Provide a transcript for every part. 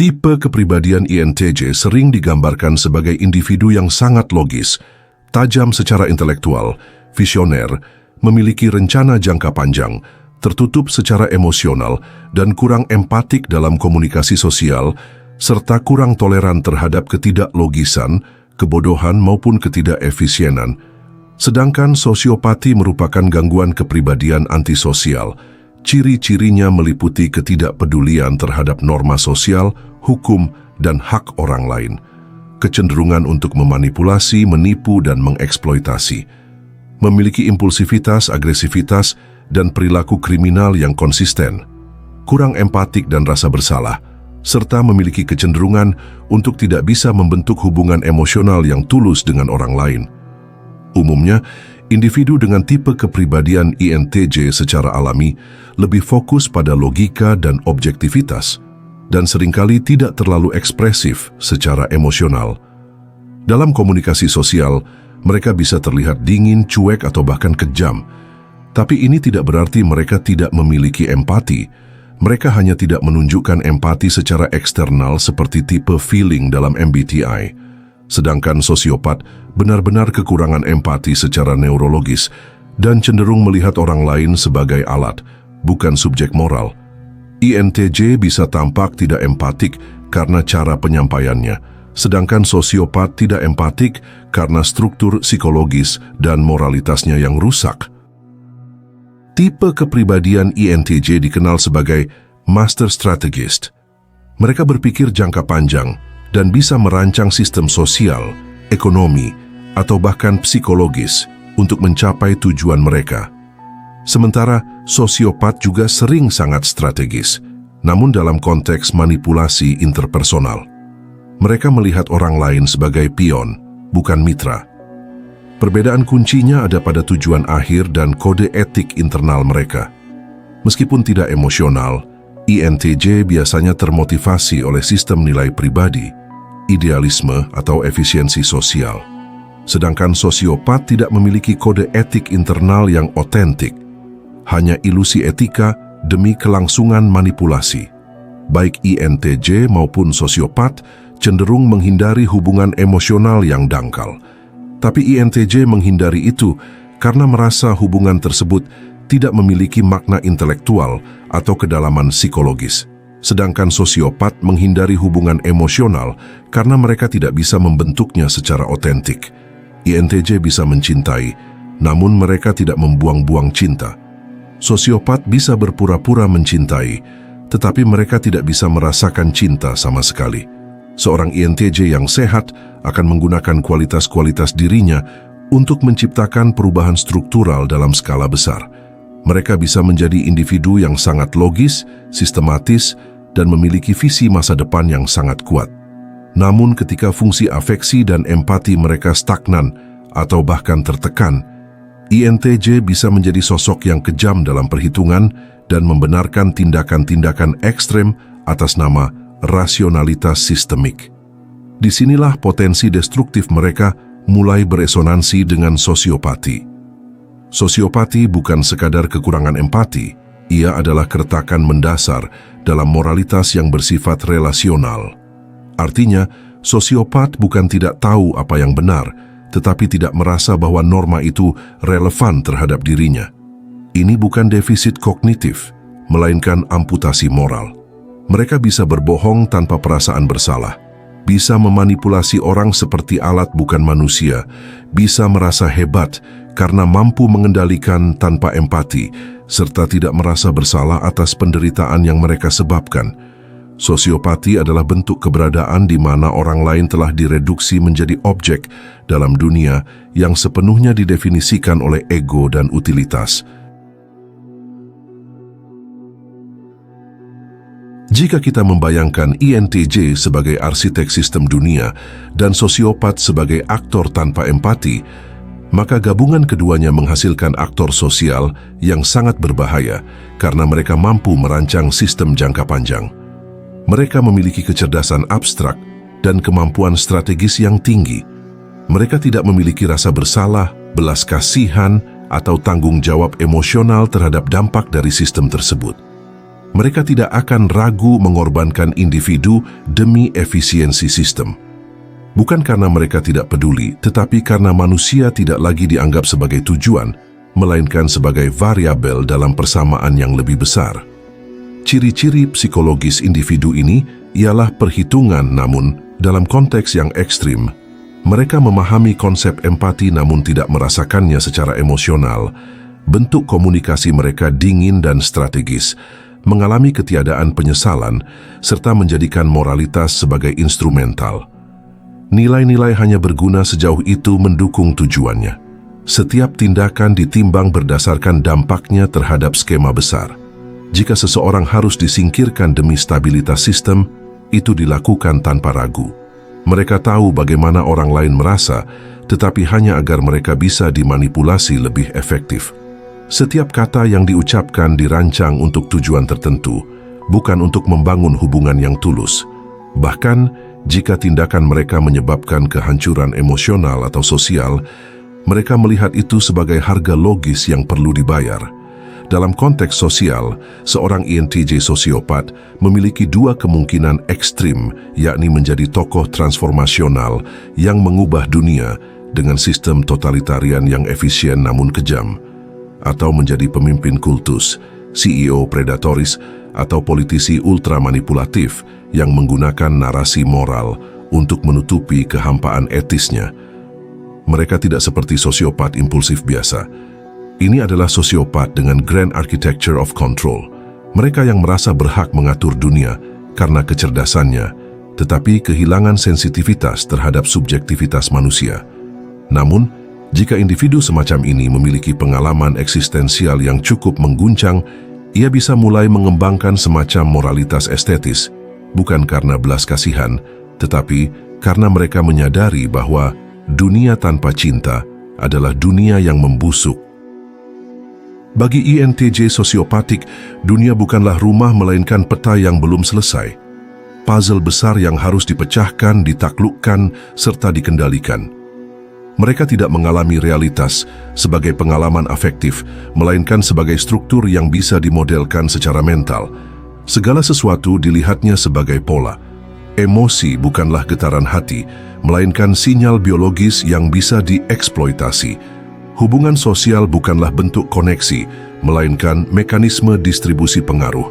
Tipe kepribadian INTJ sering digambarkan sebagai individu yang sangat logis, tajam secara intelektual, visioner, memiliki rencana jangka panjang, tertutup secara emosional, dan kurang empatik dalam komunikasi sosial, serta kurang toleran terhadap ketidaklogisan, kebodohan maupun ketidakefisienan. Sedangkan sosiopati merupakan gangguan kepribadian antisosial. Ciri-cirinya meliputi ketidakpedulian terhadap norma sosial, hukum, dan hak orang lain. Kecenderungan untuk memanipulasi, menipu, dan mengeksploitasi. Memiliki impulsivitas, agresivitas, dan perilaku kriminal yang konsisten. Kurang empatik dan rasa bersalah, serta memiliki kecenderungan untuk tidak bisa membentuk hubungan emosional yang tulus dengan orang lain. Umumnya, individu dengan tipe kepribadian INTJ secara alami lebih fokus pada logika dan objektivitas, dan seringkali tidak terlalu ekspresif secara emosional. Dalam komunikasi sosial, mereka bisa terlihat dingin, cuek, atau bahkan kejam. Tapi ini tidak berarti mereka tidak memiliki empati. Mereka hanya tidak menunjukkan empati secara eksternal seperti tipe feeling dalam MBTI. Sedangkan sosiopat benar-benar kekurangan empati secara neurologis dan cenderung melihat orang lain sebagai alat, bukan subjek moral. INTJ bisa tampak tidak empatik karena cara penyampaiannya, sedangkan sosiopat tidak empatik karena struktur psikologis dan moralitasnya yang rusak. Tipe kepribadian INTJ dikenal sebagai master strategist. Mereka berpikir jangka panjang dan bisa merancang sistem sosial, ekonomi, atau bahkan psikologis untuk mencapai tujuan mereka. Sementara sosiopat juga sering sangat strategis, namun dalam konteks manipulasi interpersonal. Mereka melihat orang lain sebagai pion, bukan mitra. Perbedaan kuncinya ada pada tujuan akhir dan kode etik internal mereka. Meskipun tidak emosional, INTJ biasanya termotivasi oleh sistem nilai pribadi, idealisme atau efisiensi sosial. Sedangkan sosiopat tidak memiliki kode etik internal yang otentik, hanya ilusi etika demi kelangsungan manipulasi. Baik INTJ maupun sosiopat cenderung menghindari hubungan emosional yang dangkal. Tapi INTJ menghindari itu karena merasa hubungan tersebut tidak memiliki makna intelektual atau kedalaman psikologis. Sedangkan sosiopat menghindari hubungan emosional karena mereka tidak bisa membentuknya secara otentik. INTJ bisa mencintai, namun mereka tidak membuang-buang cinta. Sosiopat bisa berpura-pura mencintai, tetapi mereka tidak bisa merasakan cinta sama sekali. Seorang INTJ yang sehat akan menggunakan kualitas-kualitas dirinya untuk menciptakan perubahan struktural dalam skala besar. Mereka bisa menjadi individu yang sangat logis, sistematis, dan memiliki visi masa depan yang sangat kuat. Namun ketika fungsi afeksi dan empati mereka stagnan atau bahkan tertekan, INTJ bisa menjadi sosok yang kejam dalam perhitungan dan membenarkan tindakan-tindakan ekstrem atas nama rasionalitas sistemik. Disinilah potensi destruktif mereka mulai beresonansi dengan sosiopati. Sosiopati bukan sekadar kekurangan empati, ia adalah keretakan mendasar dalam moralitas yang bersifat relasional. Artinya, sosiopat bukan tidak tahu apa yang benar, tetapi tidak merasa bahwa norma itu relevan terhadap dirinya. Ini bukan defisit kognitif, melainkan amputasi moral. Mereka bisa berbohong tanpa perasaan bersalah, bisa memanipulasi orang seperti alat bukan manusia, bisa merasa hebat karena mampu mengendalikan tanpa empati, serta tidak merasa bersalah atas penderitaan yang mereka sebabkan. Sosiopati adalah bentuk keberadaan di mana orang lain telah direduksi menjadi objek dalam dunia yang sepenuhnya didefinisikan oleh ego dan utilitas. Jika kita membayangkan INTJ sebagai arsitek sistem dunia dan sosiopat sebagai aktor tanpa empati, maka gabungan keduanya menghasilkan aktor sosial yang sangat berbahaya karena mereka mampu merancang sistem jangka panjang. Mereka memiliki kecerdasan abstrak dan kemampuan strategis yang tinggi. Mereka tidak memiliki rasa bersalah, belas kasihan, atau tanggung jawab emosional terhadap dampak dari sistem tersebut. Mereka tidak akan ragu mengorbankan individu demi efisiensi sistem. Bukan karena mereka tidak peduli, tetapi karena manusia tidak lagi dianggap sebagai tujuan, melainkan sebagai variabel dalam persamaan yang lebih besar. Ciri-ciri psikologis individu ini ialah perhitungan, namun dalam konteks yang ekstrim. Mereka memahami konsep empati namun tidak merasakannya secara emosional. Bentuk komunikasi mereka dingin dan strategis, mengalami ketiadaan penyesalan, serta menjadikan moralitas sebagai instrumental. Nilai-nilai hanya berguna sejauh itu mendukung tujuannya. Setiap tindakan ditimbang berdasarkan dampaknya terhadap skema besar. Jika seseorang harus disingkirkan demi stabilitas sistem, itu dilakukan tanpa ragu. Mereka tahu bagaimana orang lain merasa, tetapi hanya agar mereka bisa dimanipulasi lebih efektif. Setiap kata yang diucapkan dirancang untuk tujuan tertentu, bukan untuk membangun hubungan yang tulus. Bahkan, jika tindakan mereka menyebabkan kehancuran emosional atau sosial, mereka melihat itu sebagai harga logis yang perlu dibayar. Dalam konteks sosial, seorang INTJ sosiopat memiliki dua kemungkinan ekstrim, yakni menjadi tokoh transformasional yang mengubah dunia dengan sistem totalitarian yang efisien namun kejam, atau menjadi pemimpin kultus, CEO predatoris, atau politisi ultramanipulatif yang menggunakan narasi moral untuk menutupi kehampaan etisnya. Mereka tidak seperti sosiopat impulsif biasa. Ini adalah sosiopat dengan grand architecture of control. Mereka yang merasa berhak mengatur dunia karena kecerdasannya, tetapi kehilangan sensitivitas terhadap subjektivitas manusia. Namun, jika individu semacam ini memiliki pengalaman eksistensial yang cukup mengguncang, ia bisa mulai mengembangkan semacam moralitas estetis, bukan karena belas kasihan, tetapi karena mereka menyadari bahwa dunia tanpa cinta adalah dunia yang membusuk. Bagi INTJ sosiopatik, dunia bukanlah rumah melainkan peta yang belum selesai. Puzzle besar yang harus dipecahkan, ditaklukkan, serta dikendalikan. Mereka tidak mengalami realitas sebagai pengalaman afektif, melainkan sebagai struktur yang bisa dimodelkan secara mental. Segala sesuatu dilihatnya sebagai pola. Emosi bukanlah getaran hati, melainkan sinyal biologis yang bisa dieksploitasi. Hubungan sosial bukanlah bentuk koneksi, melainkan mekanisme distribusi pengaruh.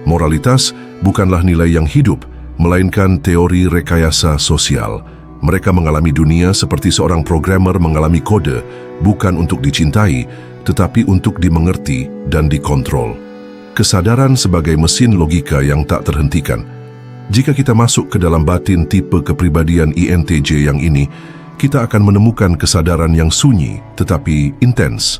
Moralitas bukanlah nilai yang hidup, melainkan teori rekayasa sosial. Mereka mengalami dunia seperti seorang programmer mengalami kode, bukan untuk dicintai, tetapi untuk dimengerti dan dikontrol. Kesadaran sebagai mesin logika yang tak terhentikan. Jika kita masuk ke dalam batin tipe kepribadian INTJ yang ini, kita akan menemukan kesadaran yang sunyi tetapi intens.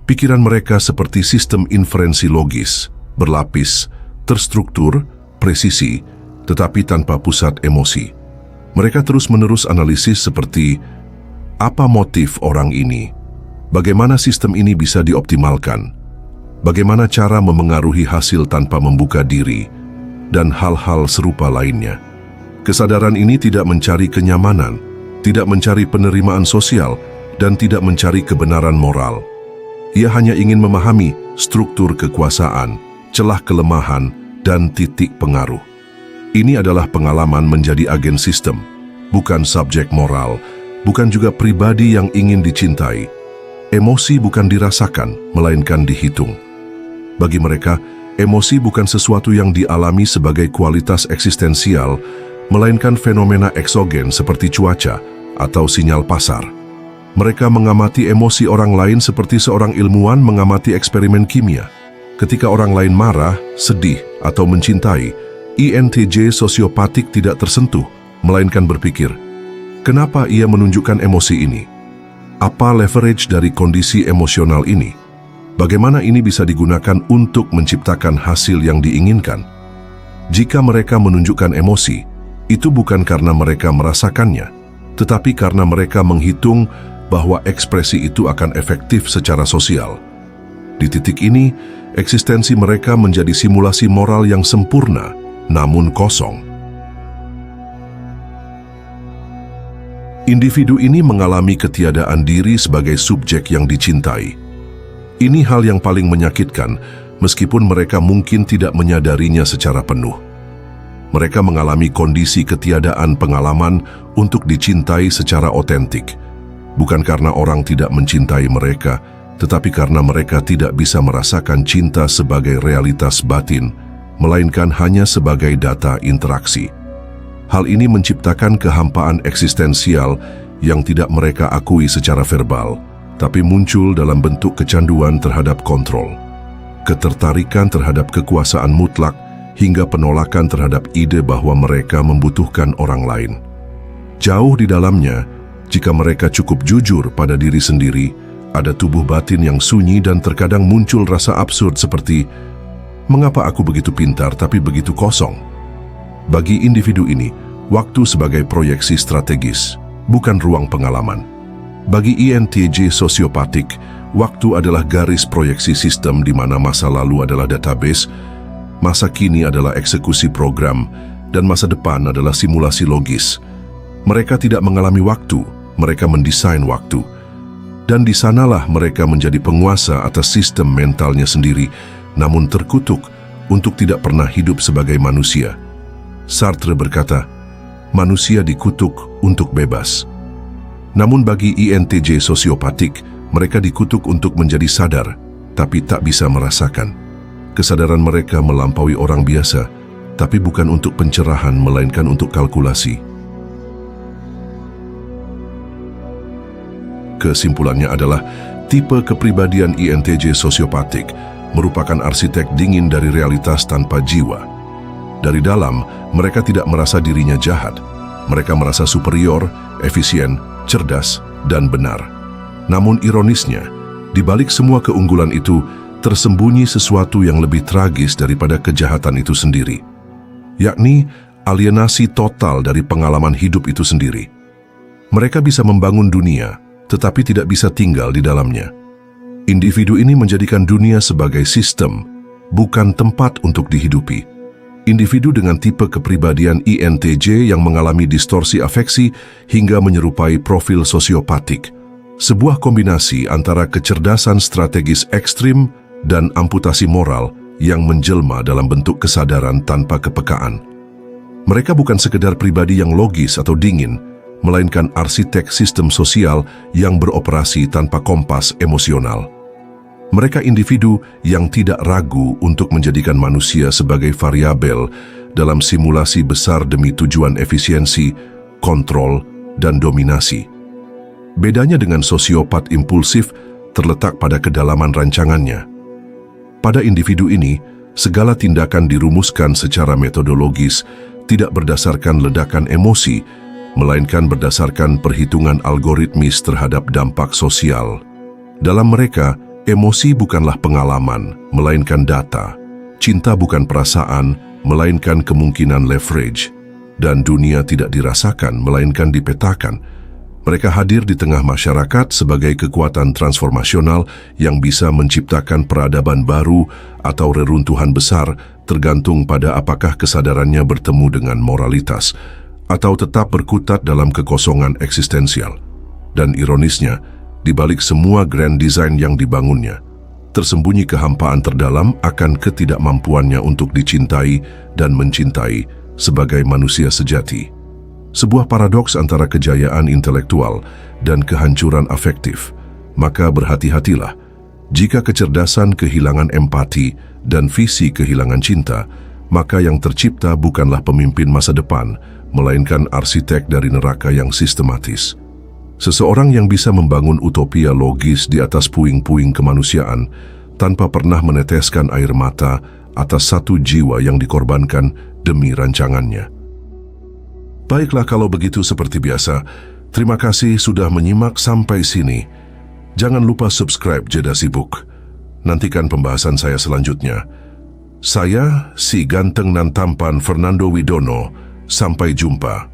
Pikiran mereka seperti sistem inferensi logis, berlapis, terstruktur, presisi, tetapi tanpa pusat emosi. Mereka terus-menerus analisis seperti, apa motif orang ini? Bagaimana sistem ini bisa dioptimalkan? Bagaimana cara memengaruhi hasil tanpa membuka diri? Dan hal-hal serupa lainnya. Kesadaran ini tidak mencari kenyamanan, tidak mencari penerimaan sosial, dan tidak mencari kebenaran moral. Ia hanya ingin memahami struktur kekuasaan, celah kelemahan, dan titik pengaruh. Ini adalah pengalaman menjadi agen sistem, bukan subjek moral, bukan juga pribadi yang ingin dicintai. Emosi bukan dirasakan, melainkan dihitung. Bagi mereka, emosi bukan sesuatu yang dialami sebagai kualitas eksistensial, melainkan fenomena eksogen seperti cuaca atau sinyal pasar. Mereka mengamati emosi orang lain seperti seorang ilmuwan mengamati eksperimen kimia. Ketika orang lain marah, sedih, atau mencintai, INTJ sosiopatik tidak tersentuh, melainkan berpikir, kenapa ia menunjukkan emosi ini? Apa leverage dari kondisi emosional ini? Bagaimana ini bisa digunakan untuk menciptakan hasil yang diinginkan? Jika mereka menunjukkan emosi, itu bukan karena mereka merasakannya, tetapi karena mereka menghitung bahwa ekspresi itu akan efektif secara sosial. Di titik ini, eksistensi mereka menjadi simulasi moral yang sempurna, namun kosong. Individu ini mengalami ketiadaan diri sebagai subjek yang dicintai. Ini hal yang paling menyakitkan, meskipun mereka mungkin tidak menyadarinya secara penuh. Mereka mengalami kondisi ketiadaan pengalaman untuk dicintai secara otentik, bukan karena orang tidak mencintai mereka, tetapi karena mereka tidak bisa merasakan cinta sebagai realitas batin, melainkan hanya sebagai data interaksi. Hal ini menciptakan kehampaan eksistensial yang tidak mereka akui secara verbal, tapi muncul dalam bentuk kecanduan terhadap kontrol, ketertarikan terhadap kekuasaan mutlak, hingga penolakan terhadap ide bahwa mereka membutuhkan orang lain. Jauh di dalamnya, jika mereka cukup jujur pada diri sendiri, ada tubuh batin yang sunyi dan terkadang muncul rasa absurd seperti, mengapa aku begitu pintar tapi begitu kosong? Bagi individu ini, waktu sebagai proyeksi strategis, bukan ruang pengalaman. Bagi INTJ sosiopatik, waktu adalah garis proyeksi sistem di mana masa lalu adalah database, masa kini adalah eksekusi program, dan masa depan adalah simulasi logis. Mereka tidak mengalami waktu, mereka mendesain waktu. Dan di sanalah mereka menjadi penguasa atas sistem mentalnya sendiri, namun terkutuk untuk tidak pernah hidup sebagai manusia. Sartre berkata, manusia dikutuk untuk bebas. Namun bagi INTJ sosiopatik, mereka dikutuk untuk menjadi sadar, tapi tak bisa merasakan. Kesadaran mereka melampaui orang biasa, tapi bukan untuk pencerahan, melainkan untuk kalkulasi. Kesimpulannya adalah, tipe kepribadian INTJ sosiopatik merupakan arsitek dingin dari realitas tanpa jiwa. Dari dalam, mereka tidak merasa dirinya jahat. Mereka merasa superior, efisien, cerdas, dan benar. Namun ironisnya, di balik semua keunggulan itu, tersembunyi sesuatu yang lebih tragis daripada kejahatan itu sendiri, yakni alienasi total dari pengalaman hidup itu sendiri. Mereka bisa membangun dunia, tetapi tidak bisa tinggal di dalamnya. Individu ini menjadikan dunia sebagai sistem, bukan tempat untuk dihidupi. Individu dengan tipe kepribadian INTJ yang mengalami distorsi afeksi hingga menyerupai profil sosiopatik. Sebuah kombinasi antara kecerdasan strategis ekstrim dan amputasi moral yang menjelma dalam bentuk kesadaran tanpa kepekaan. Mereka bukan sekedar pribadi yang logis atau dingin, melainkan arsitek sistem sosial yang beroperasi tanpa kompas emosional. Mereka individu yang tidak ragu untuk menjadikan manusia sebagai variabel dalam simulasi besar demi tujuan efisiensi, kontrol, dan dominasi. Bedanya dengan sosiopat impulsif terletak pada kedalaman rancangannya. Pada individu ini, segala tindakan dirumuskan secara metodologis, tidak berdasarkan ledakan emosi, melainkan berdasarkan perhitungan algoritmis terhadap dampak sosial. Dalam mereka, emosi bukanlah pengalaman, melainkan data. Cinta bukan perasaan, melainkan kemungkinan leverage. Dan dunia tidak dirasakan, melainkan dipetakan. Mereka hadir di tengah masyarakat sebagai kekuatan transformasional yang bisa menciptakan peradaban baru atau reruntuhan besar, tergantung pada apakah kesadarannya bertemu dengan moralitas atau tetap berkutat dalam kekosongan eksistensial. Dan ironisnya, di balik semua grand design yang dibangunnya, tersembunyi kehampaan terdalam akan ketidakmampuannya untuk dicintai dan mencintai sebagai manusia sejati. Sebuah paradoks antara kejayaan intelektual dan kehancuran afektif. Maka berhati-hatilah, jika kecerdasan kehilangan empati dan visi kehilangan cinta, maka yang tercipta bukanlah pemimpin masa depan, melainkan arsitek dari neraka yang sistematis. Seseorang yang bisa membangun utopia logis di atas puing-puing kemanusiaan tanpa pernah meneteskan air mata atas satu jiwa yang dikorbankan demi rancangannya. Baiklah, kalau begitu seperti biasa, terima kasih sudah menyimak sampai sini. Jangan lupa subscribe Jeda Sibuk. Nantikan pembahasan saya selanjutnya. Saya, si ganteng nan tampan Fernando Widono. Sampai jumpa.